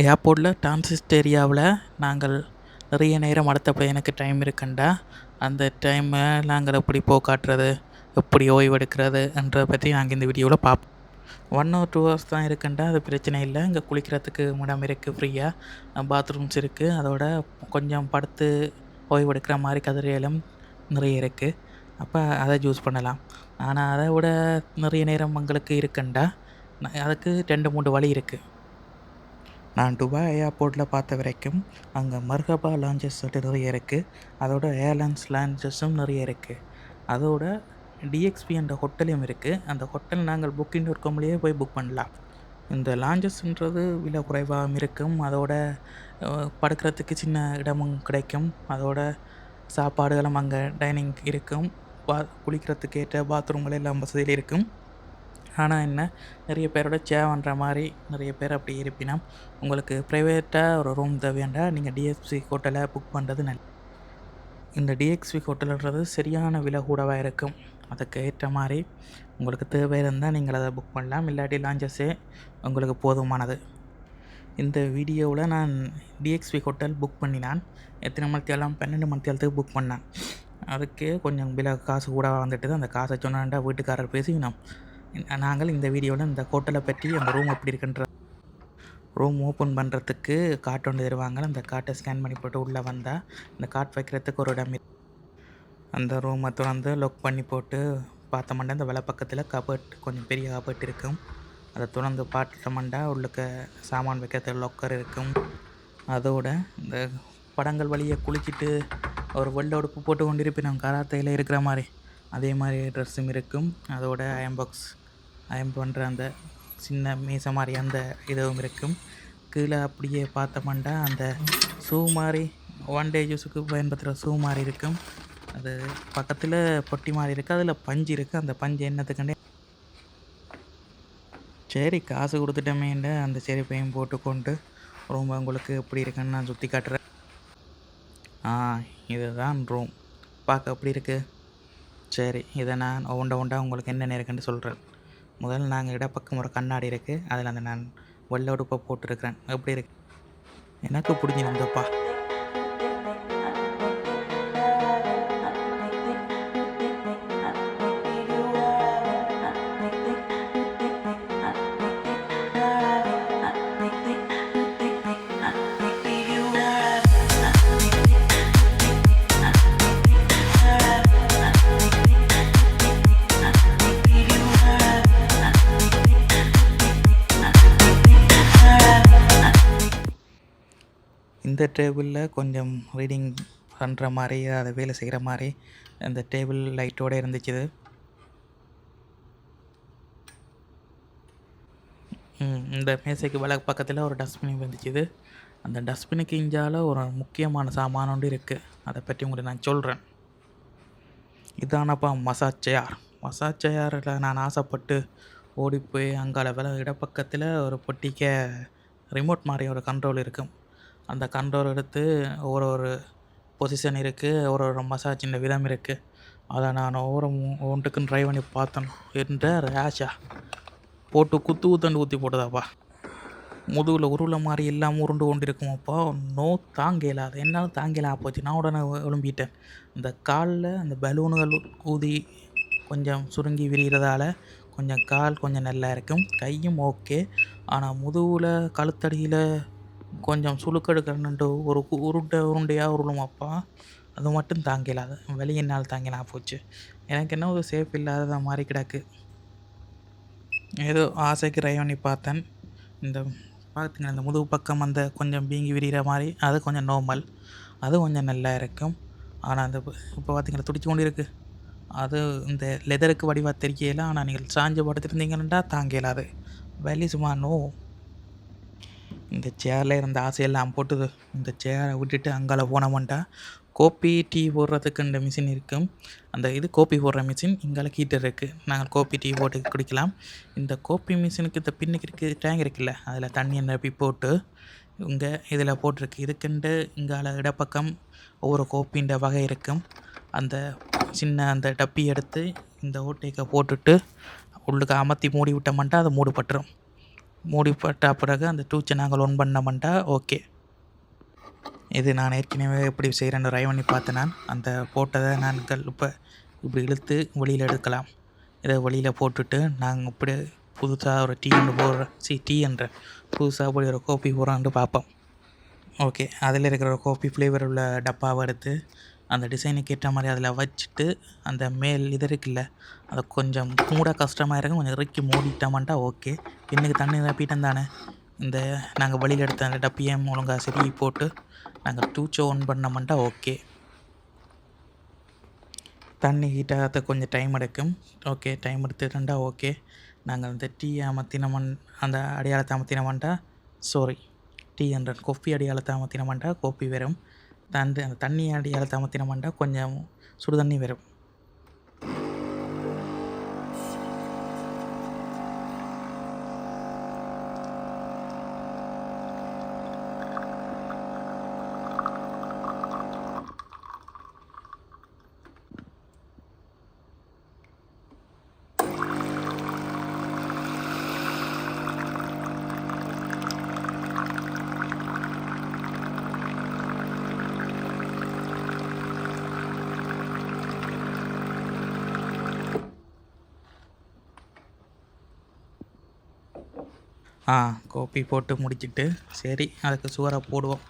ஏர்போர்ட்டில் டிரான்சிட் ஏரியாவில் நாங்கள் நிறைய நேரம் அடுத்தப்போ எனக்கு டைம் இருக்குண்டா அந்த டைமை நாங்கள் எப்படி போக்காட்டுறது, எப்படி ஓய்வெடுக்கிறது என்றதை பற்றி நாங்கள் இந்த வீடியோவில் பார்ப்போம். 1 or 2 hours தான் இருக்குண்டா அது பிரச்சனை இல்லை. இங்கே குளிக்கிறதுக்கு இடம் இருக்குது, ஃப்ரீயாக பாத்ரூம்ஸ் இருக்குது. அதோட கொஞ்சம் படுத்து ஓய்வெடுக்கிற மாதிரி கதிரையிலும் நிறைய இருக்குது. அப்போ அதை சூஸ் பண்ணலாம். ஆனால் அதை விட நிறைய நேரம் எங்களுக்கு இருக்குண்டா அதுக்கு 2-3 வழி இருக்குது. நான் துபாய் ஏர்போர்ட்டில் பார்த்த வரைக்கும் அங்கே மர்ஹபா லான்ச்சஸ் நிறைய இருக்குது. அதோட ஏர்லைன்ஸ் லான்ச்சஸும் நிறைய இருக்குது. அதோட டிஎக்ஸ்பி என்ற ஹோட்டலும் இருக்குது. அந்த ஹோட்டல் நாங்கள் Booking.comலேயே போய் புக் பண்ணலாம். இந்த லான்ச்சஸ்ன்றது விலை குறைவாகவும் இருக்கும். அதோட படுக்கிறதுக்கு சின்ன இடமும் கிடைக்கும். அதோட சாப்பாடுகளும் அங்கே டைனிங் இருக்கும். குளிக்கிறதுக்கு ஏற்ற பாத்ரூம்கள் எல்லாம் வசதியில் இருக்கும். ஆனால் என்ன, நிறைய பேரோட பண்ணுற மாதிரி நிறைய பேர் அப்படி இருப்பினா உங்களுக்கு ப்ரைவேட்டாக ஒரு ரூம் தேவையாண்டா நீங்கள் டிஎக்ஸ்பி ஹோட்டலை புக் பண்ணுறது நல்லது. இந்த டிஎக்ஸ்பி ஹோட்டல்ன்றது சரியான விலை கூடவாக இருக்கும். அதுக்கு ஏற்ற மாதிரி உங்களுக்கு தேவை இருந்தால் நீங்கள் அதை புக் பண்ணலாம். இல்லாட்டி லான்ச்சஸே உங்களுக்கு போதுமானது. இந்த வீடியோவில் நான் டிஎக்ஸ்பி ஹோட்டல் புக் பண்ணினான். எத்தனை மணித்தேலாம் 12 மணித்தேலத்துக்கு புக் பண்ணேன். அதுக்கே கொஞ்சம் விலை காசு கூட வந்துட்டு அந்த காசை சொன்னாண்டா வீட்டுக்காரர் பேசினோம். நாங்கள் இந்த வீடியோவில் இந்த ஹோட்டலை பற்றி அந்த ரூம் எப்படி இருக்குன்ற ரூம் ஓப்பன் பண்ணுறதுக்கு கார்டு ஒன்று தருவாங்க. அந்த கார்ட்டை ஸ்கேன் பண்ணி போட்டு உள்ளே வந்தால் இந்த கார்ட் வைக்கிறதுக்கு ஒரு இடம். அந்த ரூமை திறந்து லாக் பண்ணி போட்டு பார்த்தோம்னா இந்த வலை பக்கத்தில் கபர்ட், கொஞ்சம் பெரிய கபர்ட் இருக்கும். அதை திறந்து பார்த்தோம்னா உள்ளுக்க சாமான் வைக்கிறதுக்கு லாக்கர் இருக்கும். அதோட இந்த படங்கள் வழியை குளிச்சுட்டு ஒரு வெள்ளை உடுப்பு போட்டு கொண்டு இருப்பினோம் கராத்தையில் இருக்கிற மாதிரி, அதே மாதிரி ட்ரெஸ்ஸும் இருக்கும். அதோட அயன் பண்ணுற அந்த சின்ன மீசை மாதிரி அந்த இதுவும் இருக்கும். கீழே அப்படியே பார்த்தோம்னா அந்த ஷூ மாதிரி 1 day யூஸுக்கு பயன்படுத்துகிற ஷூ மாதிரி இருக்கும். அது பக்கத்தில் பொட்டி மாதிரி இருக்குது. அதில் பஞ்சு இருக்குது. அந்த பஞ்சு என்னத்துக்குண்டே சரி காசு கொடுத்துட்டோமேண்ட அந்த செருப்பையும் போட்டுக்கொண்டு ரூம் உங்களுக்கு எப்படி இருக்குன்னு நான் சுற்றி காட்டுறேன். இதுதான் ரூம். பார்க்க எப்படி இருக்குது. சரி, இதை நான் ஒவ்வொண்டா உங்களுக்கு என்னென்ன இருக்குன்னு சொல்கிறேன். முதல்ல நாங்கள் இடப்பக்கம் ஒரு கண்ணாடி இருக்குது. அதில் அந்த நான் வெள்ளை உடுப்பை போட்டிருக்கிறேன். எப்படி இருக்கு, எனக்கு பிடிச்சிருந்தப்பா. இந்த டேபிளில் கொஞ்சம் ரீடிங் பண்ணுற மாதிரி, அதை வேலை செய்கிற மாதிரி அந்த டேபிள் லைட்டோடு இருந்துச்சு. இந்த மேசைக்கு வலது பக்கத்தில் ஒரு டஸ்ட்பின் இருந்துச்சு. அந்த டஸ்ட்பினுக்கு இஞ்சால் ஒரு முக்கியமான சாமான் ஒன்று இருக்குது. அதை பற்றி உங்களுக்கு நான் சொல்கிறேன். இதானப்பா மசாஜ் சேர். மசாஜ் சேரில் நான் ஆசைப்பட்டு ஓடி போய் அங்கால இடப்பக்கத்தில் ஒரு பொட்டிக்க ரிமோட் மாதிரி ஒரு கண்ட்ரோல் இருக்கும். அந்த கண்ட்ரோல் எடுத்து ஒரு பொசிஷன் இருக்குது, ஒரு மசாஜின் விதம் இருக்குது. அதை நான் ஒன்றுக்குன்னு ட்ரை பண்ணி பார்த்தேன். என்ற ரேஷா போட்டு குத்துண்டு ஊற்றி போட்டதாப்பா. முதுகில் உருளை மாதிரி எல்லாம் உருண்டு கொண்டு இருக்குமாப்பா. தாங்கலாது, என்னால் தாங்கலாம் போச்சு. நான் உடனே எழும்பிட்டேன். இந்த காலில் அந்த பலூனுகள் ஊதி கொஞ்சம் சுருங்கி விரிகிறதால கொஞ்சம் கால் கொஞ்சம் நல்லா இருக்கும். கையும் ஓகே. ஆனால் முதுகில் கழுத்தடியில் கொஞ்சம் சுழுக்கெடுக்கிறன்ட்டு ஒரு உருண்டையாக உருளுமாப்பா. அது மட்டும் தாங்கலாது. வெளியினால் தாங்கலாம் போச்சு. எனக்கு என்ன ஒரு சேஃப் இல்லாத மாதிரி கிடக்கு. ஏதோ ஆசைக்கு ட்ரை பண்ணி பார்த்தேன். இந்த பார்த்திங்கன்னா இந்த முதுகு பக்கம் அந்த கொஞ்சம் வீங்கி விரிகிற மாதிரி அது கொஞ்சம் நார்மல், அது கொஞ்சம் நல்லா இருக்கும். ஆனால் அந்த இப்போ பார்த்திங்கன்னா துடிச்சு கொண்டு இருக்குது. அது இந்த லெதருக்கு வடிவாக தெரியல. ஆனால் நீங்கள் சாஞ்சு படுத்துருந்தீங்கன்னா தாங்கலாது. வெளி சும்மா இந்த சேரில் இருந்த ஆசையெல்லாம் போட்டுது. இந்த சேரை விட்டுட்டு அங்கால போனோம்ட்டா கோப்பி டீ போடுறதுக்கு இந்த மிஷின் இருக்கும். அந்த இது கோப்பி போடுற மிஷின் இங்கால ஹீட்டர் இருக்குது. நாங்கள் கோப்பி டீ போட்டு குடிக்கலாம். இந்த கோப்பி மிஷினுக்கு இந்த பின்னுக்கு இருக்குது டேங்க் இருக்குல்ல, அதில் தண்ணி நிரப்பி போட்டு இங்கே இதில் போட்டிருக்கு. இதுக்குண்டு இங்கால இடப்பக்கம் ஒவ்வொரு கோப்பின்ற வகை இருக்கும். அந்த சின்ன அந்த டப்பி எடுத்து இந்த ஓட்டைக்கை போட்டுட்டு உள்ளுக்கு அமர்த்தி மூடி விட்டோம்ட்டா அது மூடுபட்டுரும். மூடி போட்ட பிறகு அந்த டூச்சை நாங்கள் ஒன் பண்ணோம்னா ஓகே. இது நான் ஏற்கனவே எப்படி செய்கிறேன்னு ட்ரை பண்ணி பார்த்தேன். நான் அந்த போட்டதை நாங்கள் இப்போ இப்படி இழுத்து வெளியில் எடுக்கலாம். இதை வெளியில் போட்டுட்டு நாங்கள் இப்படி புதுசாக ஒரு டீ ஒன்று போடுறோம். டீ என்ற புதுசாக இப்படி ஒரு காஃபி போடுறான்ட்டு பார்ப்போம். ஓகே, அதில் இருக்கிற ஒரு காஃபி ஃப்ளேவர் உள்ள டப்பாவை எடுத்து அந்த டிசைனுக்கு ஏற்ற மாதிரி அதில் வச்சுட்டு அந்த மேல் இது இருக்குல்ல, அதை கொஞ்சம் மூட கஷ்டமாக இருக்கும், கொஞ்சம் இறக்கி மூடிட்டோம்ட்டா ஓகே. இன்னைக்கு தண்ணி நிரப்பிட்டோம் தானே, இந்த நாங்கள் வெளியில் எடுத்த அந்த டப்பியம் ஒழுங்காக சரி போட்டு நாங்கள் டூச்சை ஒன் பண்ணோம்ட்டா ஓகே. தண்ணி ஹீட்டாக கொஞ்சம் டைம் எடுக்கும். ஓகே, டைம் எடுத்துட்டா ஓகே. நாங்கள் அந்த டீ அமர்த்தினோம், அந்த அடையாளத்தை அமர்த்தினோம்ட்டா டீ என்ற கொஃபி அடையாளத்தை அமர்த்தினோம்ட்டா கோப்பி வரும். அந்த தண்ணி அடையாளத்தை அமர்த்தினோம்ட்டா கொஞ்சம் சுடு தண்ணி வரும். கோப்பி போட்டு முடிச்சுட்டு சரி அதுக்கு சுகரை போடுவோம்.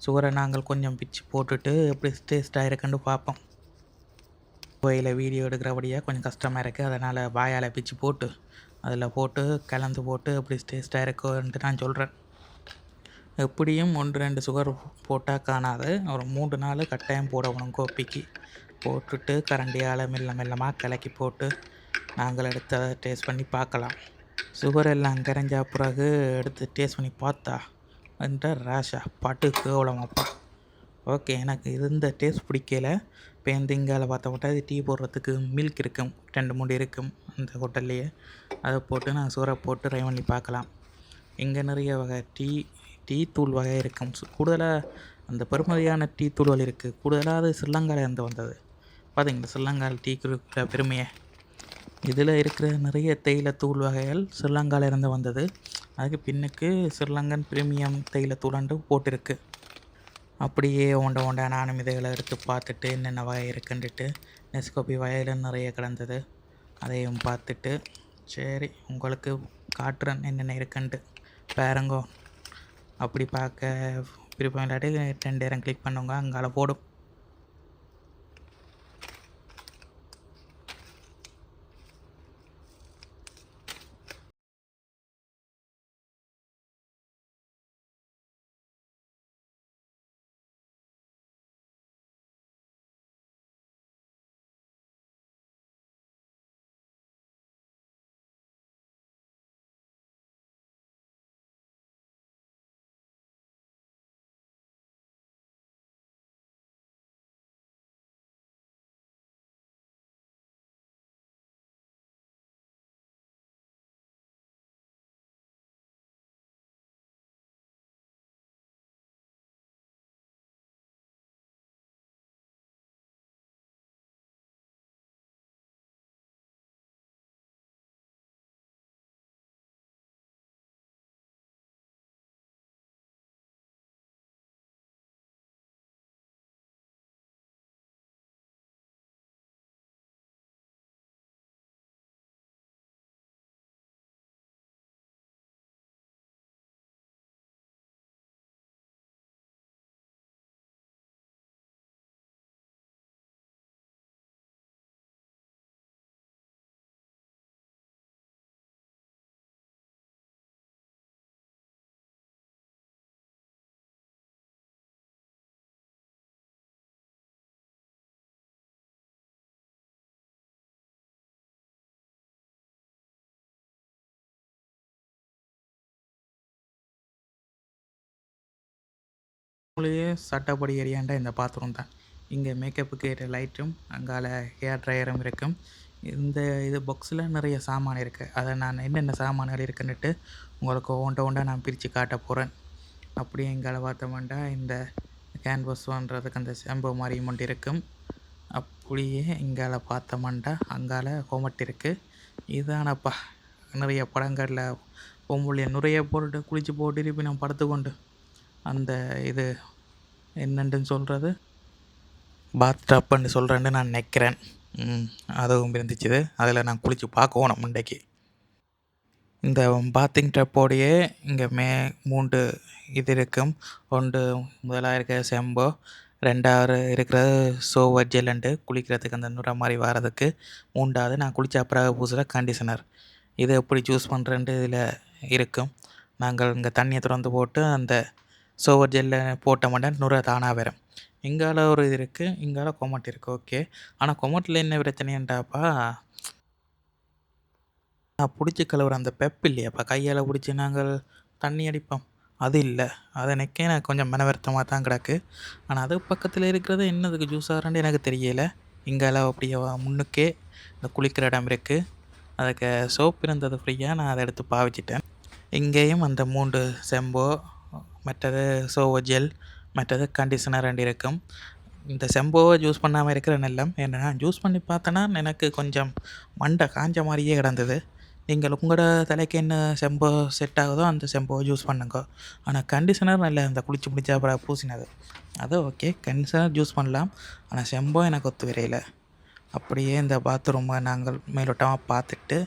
சுகரை நாங்கள் கொஞ்சம் பிச்சு போட்டுட்டு எப்படி டேஸ்ட்டாக இருக்குன்னு பார்ப்போம். கோயிலில் வீடியோ எடுக்கிறபடியாக கொஞ்சம் கஷ்டமாக இருக்குது, அதனால் வாயால் பிச்சு போட்டு அதில் போட்டு கலந்து போட்டு எப்படி டேஸ்ட்டாக இருக்குன்ட்டு நான் சொல்கிறேன். எப்படியும் 1-2 சுகர் போட்டால் காணாது, ஒரு 3 நாள் கட்டாயம் போடணும் கோப்பிக்கு. போட்டுட்டு கரண்டியால் மெல்லமாக கலக்கி போட்டு நாங்கள் எடுத்து அதை டேஸ்ட் பண்ணி பார்க்கலாம். சுகர் எல்லாம் கரைஞ்ச பிறகு எடுத்து டேஸ்ட் பண்ணி பார்த்தா என்ற ராஷா பாட்டு கேவலமாப்பா. ஓகே, எனக்கு இந்த டேஸ்ட் பிடிக்கல. இப்போ இங்கால பார்த்த மாட்டா இது டீ போடுறதுக்கு மில்க் இருக்கும், 2-3 இருக்கும் அந்த ஹோட்டல்லையே. அதை போட்டு நான் சுகரை போட்டு ட்ரை பண்ணி பார்க்கலாம். இங்கே நிறைய வகை டீ தூள் வகை இருக்கும். கூடுதலாக அந்த பெருமதியான டீ தூள்கள் இருக்குது. கூடுதலாக அது ஸ்ரீலங்காவிலேருந்து வந்தது. பார்த்தீங்களா ஸ்ரீலங்காவில் டீ கொடுக்குற பெருமையை. இதில் இருக்கிற நிறைய தேயிலை தூள் வகைகள் ஸ்ரீலங்காவிலேருந்து வந்தது. அதுக்கு பின்னுக்கு ஸ்ரீலங்கன் பிரீமியம் தேயிலை தூளாண்டு போட்டிருக்கு. அப்படியே ஓண்ட நானும் இதைகளை எடுத்து பார்த்துட்டு என்னென்ன வகை இருக்குன்ட்டு நெஸ்கோபி வகையில் நிறைய கிடந்தது. அதையும் பார்த்துட்டு சரி உங்களுக்கு காட்டுறேன் என்னென்ன இருக்குன்ட்டு பாருங்கோ. அப்படி பார்க்க விருப்பம் இல்லாட்டி 2 நேரம் கிளிக் பண்ணுங்க, அங்கால போடும். உங்களையே சட்டப்படி ஏரியாண்டா இந்த பாத்ரூம் தான். இங்கே மேக்கப்புக்கு ஏற்ற லைட்டும் அங்கால ஹேர் ட்ரையரும் இருக்கும். இது பாக்ஸில் நிறைய சாமான் இருக்குது. அதை நான் என்னென்ன சாமான்கள் இருக்குன்னுட்டு உங்களுக்கு ஒன்றை நான் பிரித்து காட்ட போகிறேன். அப்படியே இங்கால பார்த்தோம்னா இந்த கேன்வாஸ் பண்ணுறதுக்கு அந்த ஷாம்பு மாதிரி மட்டும் இருக்கும். அப்படியே இங்கால பார்த்தோம்னா அங்கால கோமட் இருக்குது. இதானப்பா நிறைய படங்களில் பொம்பளைய நுரைய போட்டுட்டு குளிச்சு போட்டு திருப்பி நான் படுத்துக்கொண்டு அந்த இது என்னண்டுன்னு சொல்கிறது பாத் டப்புன்னு சொல்கிறேன்னு நான் நினைக்கிறேன். அதுவும் இருந்துச்சு. அதில் நான் குளித்து பார்க்கணும் முண்டைக்கு. இந்த பாத்திங் டப்போடையே இங்கே 3 இது இருக்கும். ஒன்று முதலாக இருக்கிற செம்போ, 2வது இருக்கிறது சோவர் ஜெல்லண்டு குளிக்கிறதுக்கு அந்த நுரை மாதிரி வர்றதுக்கு, 3வது நான் குளித்த பிறகு பூசுகிற கண்டிஷனர். இது எப்படி சூஸ் பண்ணுறேன்ட்டு இதில் இருக்கும். நாங்கள் இங்கே தண்ணியை திறந்து போட்டு அந்த சோவர் ஜெல்லை போட்ட மாட்டேன் நுரை தானாக வரும். இங்கால ஒரு இது இருக்குது, இங்கால கொமட் இருக்குது. ஓகே, ஆனால் கொமட்டில் என்ன பிரச்சனைன்றாப்பா, பிடிச்சி கழுவுற அந்த பெப் இல்லையாப்பா, கையால் பிடிச்சி நாங்கள் தண்ணி அடிப்போம், அது இல்லை. அதை நிற்க எனக்கு கொஞ்சம் மனவருத்தமாக தான் கிடக்கு. ஆனால் அது பக்கத்தில் இருக்கிறது என்னதுக்கு ஜூஸ் ஆகிறேன்னு எனக்கு தெரியலை. இங்கால அப்படியே முன்னுக்கே இந்த குளிக்கிற இடம் இருக்குது. அதுக்கு சோப் இருந்தது ஃப்ரீயாக, நான் அதை எடுத்து பாவிச்சிட்டேன். இங்கேயும் அந்த 3 செம்போ, மற்றது சோவோ ஜெல், மற்றது கண்டிஷனர் 2 இருக்கும். இந்த செம்போவை ஜூஸ் பண்ணாமல் இருக்கிற நெல்லம் என்னென்னா, ஜூஸ் பண்ணி பார்த்தேன்னா எனக்கு கொஞ்சம் மண்டை காஞ்ச மாதிரியே கிடந்தது. நீங்கள் உங்களோட தலைக்கு என்ன செம்போ செட் ஆகுதோ அந்த செம்போவை ஜூஸ் பண்ணுங்க. ஆனால் கண்டிஷனர் நல்ல அந்த குளிச்சு முடிச்சா அப்புறம் பூசினது அது ஓகே, கண்டிஷனர் ஜூஸ் பண்ணலாம். ஆனால் செம்போ எனக்கு ஒத்து வரையில. அப்படியே இந்த பாத்ரூமை நாங்கள் மேலோட்டமாக பார்த்துட்டு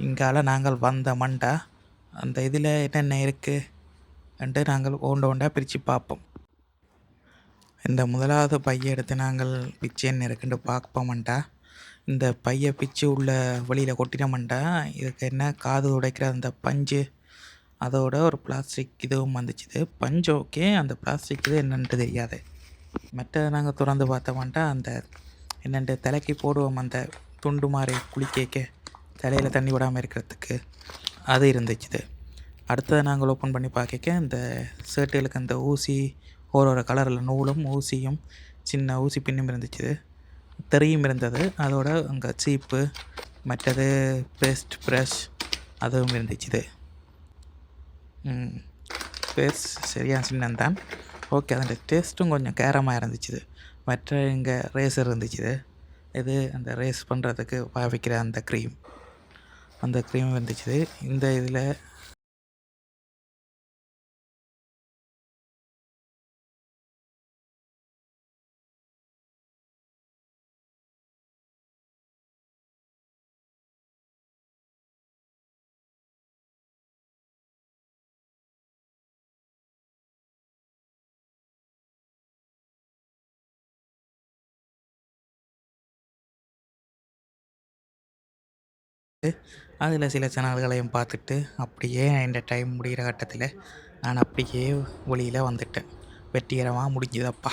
இங்கால நாங்கள் வந்த மண்டா அந்த இதில் என்னென்ன இருக்குது நாங்கள் ஒண்டா பிரித்து பார்ப்போம். இந்த முதலாவது பையை எடுத்து நாங்கள் பிச்சு என்ன இருக்குன்னு பார்ப்போம்டா. இந்த பையை பிச்சு உள்ள வெளியில் கொட்டினோம்டா, இதுக்கு என்ன காது உடைக்கிற அந்த பஞ்சு, அதோட ஒரு பிளாஸ்டிக் இதுவும் வந்துச்சுது. பஞ்சு ஓகே, அந்த பிளாஸ்டிக் இது என்னன்ட்டு தெரியாது. மற்ற நாங்கள் திறந்து பார்த்தோம்டா, அந்த என்னென்று தலைக்கு போடுவோம் அந்த துண்டு மாதிரி குளிக்க தலையில் தண்ணி விடாமல் இருக்கிறதுக்கு, அது இருந்துச்சுது. அடுத்தது நாங்கள் ஓப்பன் பண்ணி பார்க்க இந்த ஷர்ட்டுகளுக்கு அந்த ஊசி ஒரு கலரில் நூலும் ஊசியும் சின்ன ஊசி பின்னும் இருந்துச்சு, தெரியும் இருந்தது. அதோட அங்கே சீப்பு, மற்றது பேஸ்ட் ப்ரஷ் அதுவும் இருந்துச்சு. பேஸ்ட் சரியாக சின்னந்தான் ஓகே. அதோட டேஸ்ட்டும் கொஞ்சம் கேரமாக இருந்துச்சு. மற்ற இங்கே ரேசர் இருந்துச்சு. இது அந்த ரேஸ் பண்ணுறதுக்கு பாவிக்கிற அந்த க்ரீம் இருந்துச்சு. இந்த இதில் அதில் சில சேனல்களையும் பார்த்துட்டு அப்படியே இந்த டைம் முடிகிற கட்டத்தில் நான் அப்படியே வெளியில் வந்துட்டேன். வெற்றிகரமாக முடிஞ்சுதப்பா.